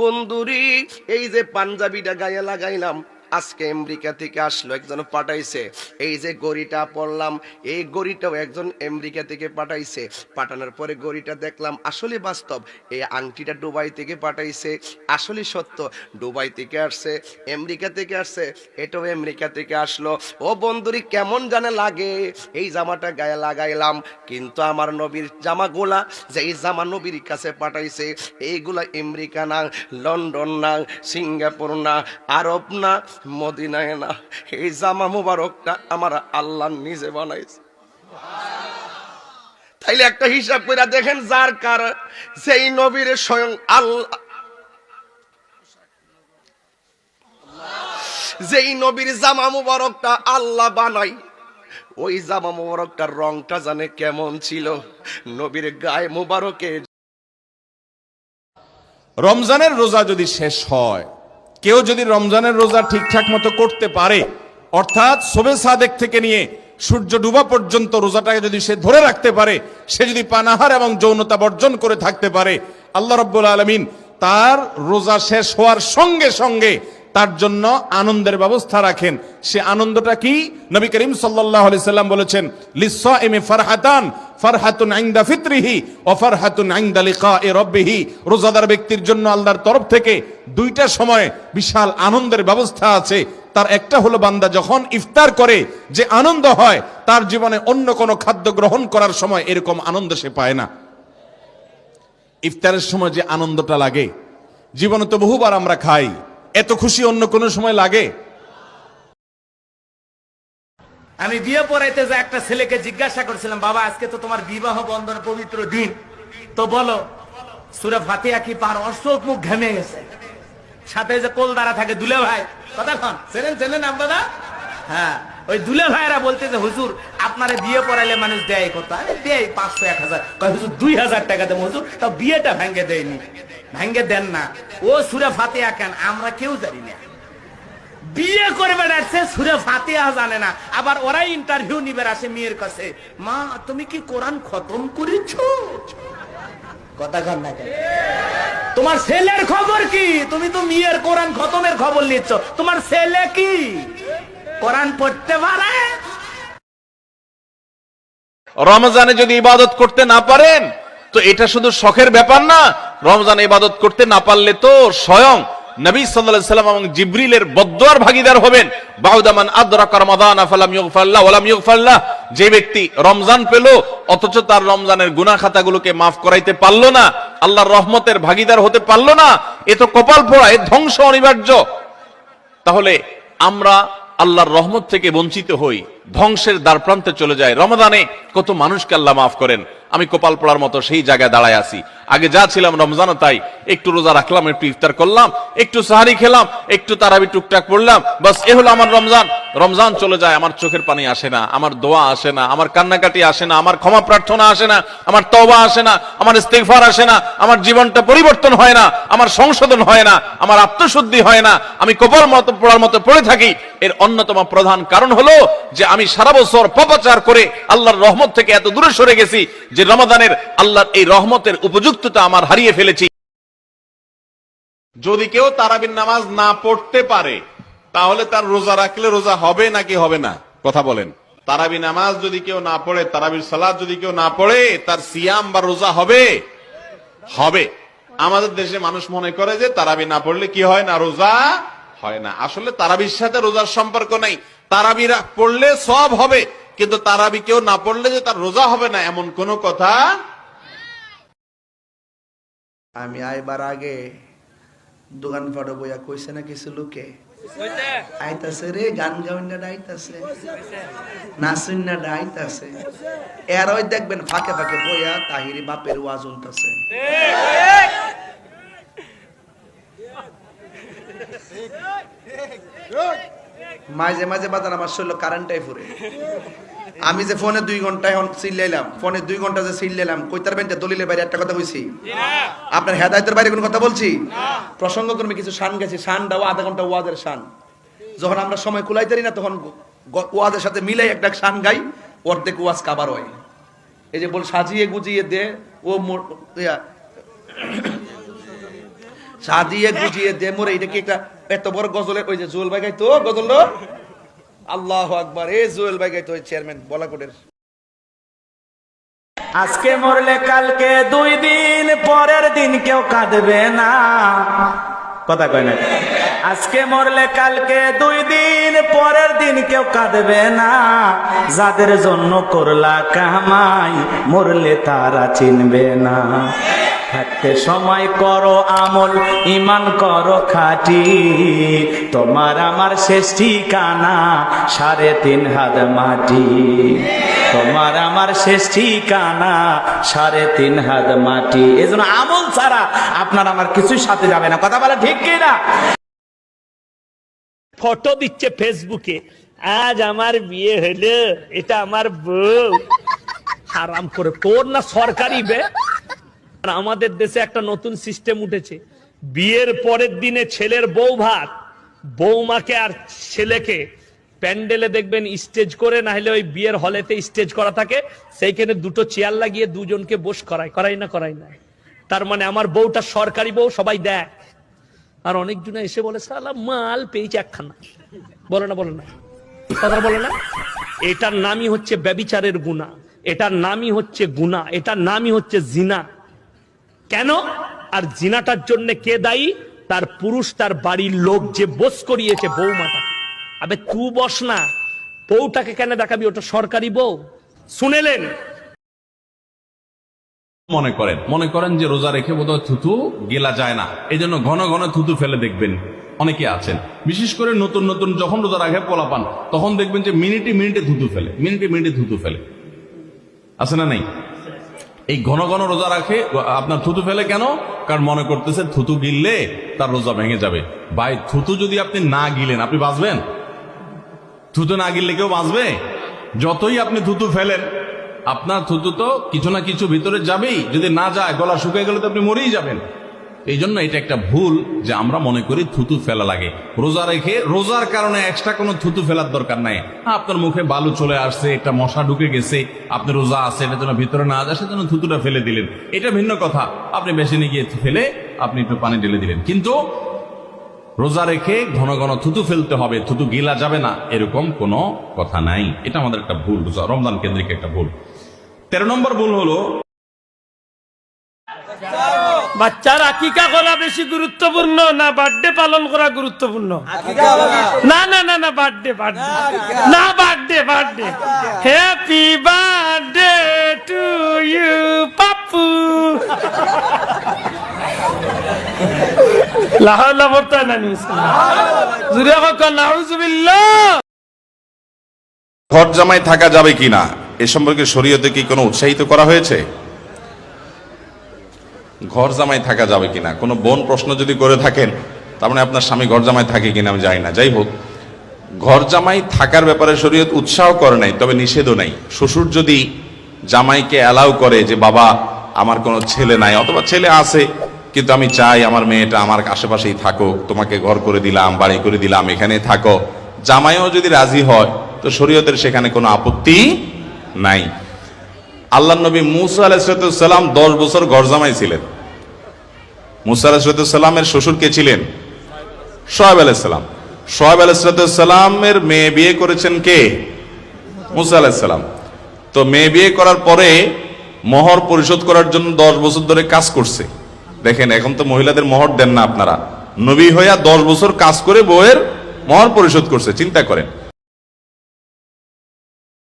বন্ধুরি এই যে পাঞ্জাবিটা গায়ে লাগাইলাম, আজকে আমেরিকা থেকে আসলো, একজন পাঠাইছে। এই যে গড়িটা পরলাম, এই গড়িটাও একজন আমেরিকা থেকে পাঠাইছে। পাঠানোর পরে গড়িটা দেখলাম আসলে বাস্তব। এই আংটিটা দুবাই থেকে পাঠাইছে, আসলে সত্য। দুবাই থেকে আসছে, আমেরিকা থেকে আসছে, এটাও আমেরিকা থেকে আসলো। ও বন্ধুরি কেমন জানে লাগে, এই জামাটা গায়ে লাগাইলাম, কিন্তু আমার নবীর জামাগুলা, যে এই জামা নবীর কাছে পাঠাইছে, এইগুলা আমেরিকা না, লন্ডন না, সিঙ্গাপুর না, আরব না, মদিনায় না, এই জামা মুবারকটা আমার আল্লাহ নিজে বানাইছে। তাইলে একটা হিসাব করে দেখেন, যার কার সেই নবীর স্বয়ং আল্লাহ, যেই নবীর জামা মুবারকটা আল্লাহ বানাই, ওই জামা মুবারকটার রংটা জানে কেমন ছিল। নবীর গায়ে মুবারকে রমজানের রোজা যদি শেষ হয়, কেউ যদি রমজানের রোজা ঠিকঠাক মতো করতে পারে, অর্থাৎ শবে সাদেক থেকে নিয়ে সূর্য ডুবা পর্যন্ত রোজাটাকে যদি সে ধরে রাখতে পারে, সে যদি পানাহার এবং যৌনতা বর্জন করে থাকতে পারে, আল্লাহ রাব্বুল আলামিন তার রোজা শেষ হওয়ার সঙ্গে সঙ্গে তার জন্য আনন্দের ব্যবস্থা রাখেন। সে আনন্দটা কি? নবী করিম সাল্লাল্লাহু আলাইহি সাল্লাম বলেছেন, লিসসাইমি ফারহাতান, ফারহাতুন ইনদা ফিতরিহি ওয়া ফারহাতুন ইনদা লিকাই রাব্বিহি। রোজাদার ব্যক্তির জন্য আল্লাহর তরফ থেকে দুইটা সময় বিশাল আনন্দের ব্যবস্থা আছে। তার একটা হলো, বান্দা যখন ইফতার করে যে আনন্দ হয়, তার জীবনে অন্য কোনো খাদ্য গ্রহণ করার সময় এরকম আনন্দ সে পায় না। ইফতারের সময় যে আনন্দটা লাগে, জীবনে তো বহুবার আমরা খাই, এত খুশি অন্য কোন সময় লাগে? আমি বিয়ে পড়াইতে যে একটা ছেলেকে জিজ্ঞাসা করছিলাম, বাবা আজকে তো তোমার বিবাহ বন্ধন পবিত্র দিন, তো বলো সূরা ফাতিহা কি পার? অশোক মুখ ঘেমে গেছে। সাথে যে কোল দ্বারা থাকে দুলে ভাই, কথা কন, চেনেন আপনারা? হ্যাঁ, ওই দুলে ভাইরা বলতেছে, হুজুর আপনারে বিয়ে পড়াইলে মানুষ দেয় কত? আরে দেয় 500 1000। কয় হুজুর 2000 টাকা দেবো হুজুর, তাও বিয়েটা ভেঙে দেয়নি। ভেঙে দেন না। ও সূরা ফাতিহা কেন আমরা কেউ জানি না। বিয়ে করে বেড়াচ্ছে, সূরা ফাতিহা জানে না। আবার ওরাই ইন্টারভিউ নিবে আসে মেয়ের কাছে, মা তুমি কি কোরআন খতম করেছো? কথা কন না কেন? তোমার ছেলের খবর কি? তুমি তো মেয়ের কোরআন খতমের খবর নিচ্ছ, তোমার ছেলে কি কোরআন পড়তে পারে? রমজানে যদি ইবাদত করতে না পারেন, তো এটা শুধু শখের ব্যাপার না। রমজানে ইবাদত করতে না পারলে তো স্বয়ং নবী সাল্লাল্লাহু আলাইহি সাল্লাম এবং জিবরিলের বদদুয়ার ভাগীদার হবেন। বাউদা মান আদরাকা রমাদানা ফালাম ইগফারলাহু ওয়া লাম ইগফারলাহ। যে ব্যক্তি রমজান পেল অথচ তার রমজানের গুনাহ খাতাগুলোকে মাফ করাইতে পারলো না, আল্লাহর রহমতের ভাগীদার হতে পারলো না, এ তো কপাল পোড়া, এ ধ্বংস অনিবার্য। তাহলে আমরা আল্লাহর রহমত থেকে বঞ্চিত হই, ধ্বংসের দ্বার প্রান্তে চলে যায়। রমাদানে কত মানুষকে আল্লাহ মাফ করেন। আমি কপাল পোড়ার মতো সেই জায়গায় দাঁড়ায় আছি। আগে যা ছিলাম রমজানও তাই, একটু রোজা রাখলাম, একটু ইফতার করলাম, একটু সাহারি খেলাম, একটু তারাবি টুকটাক পড়লাম, বাস এ হলো আমার রমজান। রমজান চলে যায়, আমার চোখের পানি আসে না, আমার দোয়া আসে না, আমার কান্নাকাটি আসে না, আমার ক্ষমা প্রার্থনা আসে না, আমার তওবা আসে না, আমার ইস্তিগফার আসে না, আমার জীবনটা পরিবর্তন হয় না, আমার সংশোধন হয় না, আমার আত্মশুদ্ধি হয় না, আমি কপাল মতো পোড়ার মতো পড়ে থাকি। এর অন্যতম প্রধান কারণ হলো যে আমি সারা বছর পাপাচার করে আল্লাহর রহমত থেকে এত দূরে সরে গেছি যে রমাদানের আল্লাহর এই রহমতের উপযুক্ততা আমার হারিয়ে ফেলেছি। যদি কেউ তারাবির নামাজ না পড়তে পারে, তাহলে তার রোজা রাখলে রোজা হবে নাকি হবে না? কথা বলেন। তারাবি নামাজ যদি কেউ না পড়ে, তারাবির সালাত যদি কেউ না পড়ে, তার সিয়াম বা রোজা হবে? হবে। আমাদের দেশে মানুষ মনে করে যে তারাবি না পড়লে কি হয় না, রোজা হয় না। আসলে তারাবির সাথে রোজার সম্পর্ক নাই। তারাবি পড়লে সব হবে, কিন্তু তারাবি কেউ না পড়লে যে তার রোজা হবে না এমন কোনো কথা। আমি আইবার আগে দোকান ফাটো বইয়া কইছে না কিছু লোকে, আইতাছে রে গান গাউন্ডা আইতাছে, নাচুন্না আইতাছে, এর ওই দেখবেন ফাঁকে ফাঁকে বইয়া তাহিরি বাপের ওয়াজ উনতাছে। মাঝে মাঝে বাজার আমার শরীর কারেন্টটাই ফুরে। আমি যে ফোনে 2 ঘন্টা এখন চিল্লাইলাম, ফোনে 2 ঘন্টা যে চিল্লাইলাম, কইতার বেনটা দলিলের বাইরে একটা কথা কইছি? আপনার হেদায়েতের বাইরে কোনো কথা বলছি? প্রসঙ্গ করবে কিছু শান গেছি, শানটাও আধা ঘন্টা ওয়াজের শান। যখন আমরা সময় কুলাইতারি না, তখন ওয়াজের সাথে মিলাই একটা শান গাই, অর্ধেক ওয়াজ কাবার হয়। এই যে বল সাজিয়ে গুজিয়ে দে ও সাজিয়ে গুজিয়ে দে মোরে, এটা কি একটা এত বড় গজলের ওই যে জুয়েল ভাই গাইতো গজল, আল্লাহু আকবার, এই জুয়েল ভাই গাইতো ওই চেয়ারম্যান বলাকোটের। আজকে মরলে কালকে 2 দিন, পরের দিন কেউ কাঁদবে না। কথা কয় না? আজকে মরলে কালকে 2 দিন, পরের দিন কেউ কাঁদবে না। যাদের জন্য করলা কামাই, মরলে তারা চিনবে না। থাকতে সময় করো আমল, ইমান করো খাঁটি, তোমার আমার শেষ ঠিকানা 3.5 হাত মাটি। তোমার আমার শেষ ঠিকানা 3.5 হাত মাটি। এই জন্য আমল ছাড়া আপনার আমার কিছুই সাথে যাবে না। কথা বলে ঠিক কি না? ফটো দিচ্ছে ফেসবুকে, আজ আমার বিয়ে হলো, এটা আমার বউ। হারাম করে তোর না সরকারি বে। আর আমাদের দেশে একটা নতুন সিস্টেম উঠেছে, বিয়ের পরের দিনে ছেলের বউ ভাত, বৌমাকে আর ছেলেকে প্যান্ডেলে দেখবেন স্টেজ করে, না হলে ওই বিয়ের হলেতে স্টেজ করা থাকে, সেইখানে 2টো চেয়ার লাগিয়ে 2জনকে বস করায় না। তার মানে আমার বউটা সরকারি বউ, সবাই দেখ। আর অনেকজন এসে বলে সালা মাল পেয়েছে একখানা, বলে না কথা বলে না। এটার নামই হচ্ছে ব্যভিচারের গুনাহ, এটার নামই হচ্ছে গুনাহ, এটার নামই হচ্ছে জিনা। কেন? আর জিনাটার জন্য কে দায়ী? তার পুরুষ, তার বাড়ির লোক, যে বস করিয়েছে বৌমাটাকে। আবে তুই বস না, বউটাকে কেন দেখাবি? ওটা সরকারি বউ। শুনেলেন? মনে করেন যে রোজা রেখে বোধহয় থুতু গেলা যায় না, এই জন্য ঘন ঘন থুতু ফেলে দেখবেন অনেকে আছেন। বিশেষ করে নতুন নতুন যখন রোজা রাখে পোলাপান, তখন দেখবেন যে মিনিটে থুতু ফেলে। আছে না নাই? এই ঘন ঘন রোজা রাখে আপনার থুতু ফেলে কেন? কারণ মনে করতেছে থুতু গিললে তার রোজা ভেঙে যাবে। ভাই, থুতু যদি আপনি না গিলেন আপনি বাঁচবেন? থুতু না গিললে কেউ বাঁচবে? যতই আপনি থুতু ফেলেন, আপনার থুতু তো কিছু না কিছু ভিতরে যাবেই। যদি না যায়, গলা শুকিয়ে গেলে তো আপনি মরেই যাবেন। এই জন্য এটা একটা ভুল যে আমরা মনে করি থুতু ফেলা লাগে। রোজা রেখে রোজার কারণে এক্সট্রা কোনো থুতু ফেলার দরকার নাই। আপনার মুখে বালু চলে আসছে, একটা মশা ঢুকে গেছে, আপনি রোজা আছে, এটা যেন ভিতরে না যায়, সেজন্য থুতুটা ফেলে দিলেন, এটা ভিন্ন কথা। আপনি বেসিনে গিয়ে ফেলে আপনি একটু পানি ঢেলে দিলেন। কিন্তু রোজা রেখে ঘন ঘন থুতু ফেলতে হবে, থুতু গিলা যাবে না, এরকম কোনো কথা নাই। এটা আমাদের একটা ভুল, রমজান কেন্দ্রিক একটা ভুল। 13 নম্বর ভুল হলো বাচ্চার আকিকা করা বেশি গুরুত্বপূর্ণ না বার্থডে পালন করা গুরুত্বপূর্ণ? না birthday happy birthday to you Pappu. ঘর জামাই থাকা যাবে কিনা এ সম্পর্কে শরীয়তে কি কোনো উৎসাহিত করা হয়েছে? ঘর জামাই থাকা যাবে কিনা কোনো বোন প্রশ্ন যদি করে থাকেন, তার মানে আপনার স্বামী ঘর জামাই থাকে কিনা আমি জানি না। যাই হোক, ঘর জামাই থাকার ব্যাপারে শরীয়ত উৎসাহ করে নাই, তবে নিষেধও নাই। শ্বশুর যদি জামাইকে অ্যালাউ করে যে বাবা আমার কোনো ছেলে নাই, অথবা ছেলে আছে কিন্তু আমি চাই আমার মেয়েটা আমার আশেপাশেই থাকুক, তোমাকে ঘর করে দিলাম, বাড়ি করে দিলাম, এখানে থাকো, জামাইও যদি রাজি হয় তো শরীয়তের সেখানে কোনো আপত্তি নাই। আল্লাহ নবী মুসা আলাইহিস সালাম 10 বছর ঘর জামাই ছিলেন। মুসা আলাইহিস সালামের শ্বশুর কে ছিলেন? শুআয়ব আলাইহিস সালাম। শুআয়ব আলাইহিস সালামের মেয়ে বিয়ে করেছেন কে? মুসা আলাইহিস সালাম। তো মেয়ে বিয়ে করার পরে মোহর পরিশোধ করার জন্য 10 বছর ধরে কাজ করছে। দেখেন, এখন তো মহিলাদের মোহর দেন না আপনারা, নবী হইয়া 10 বছর কাজ করে বউয়ের মোহর পরিশোধ করছে, চিন্তা করেন।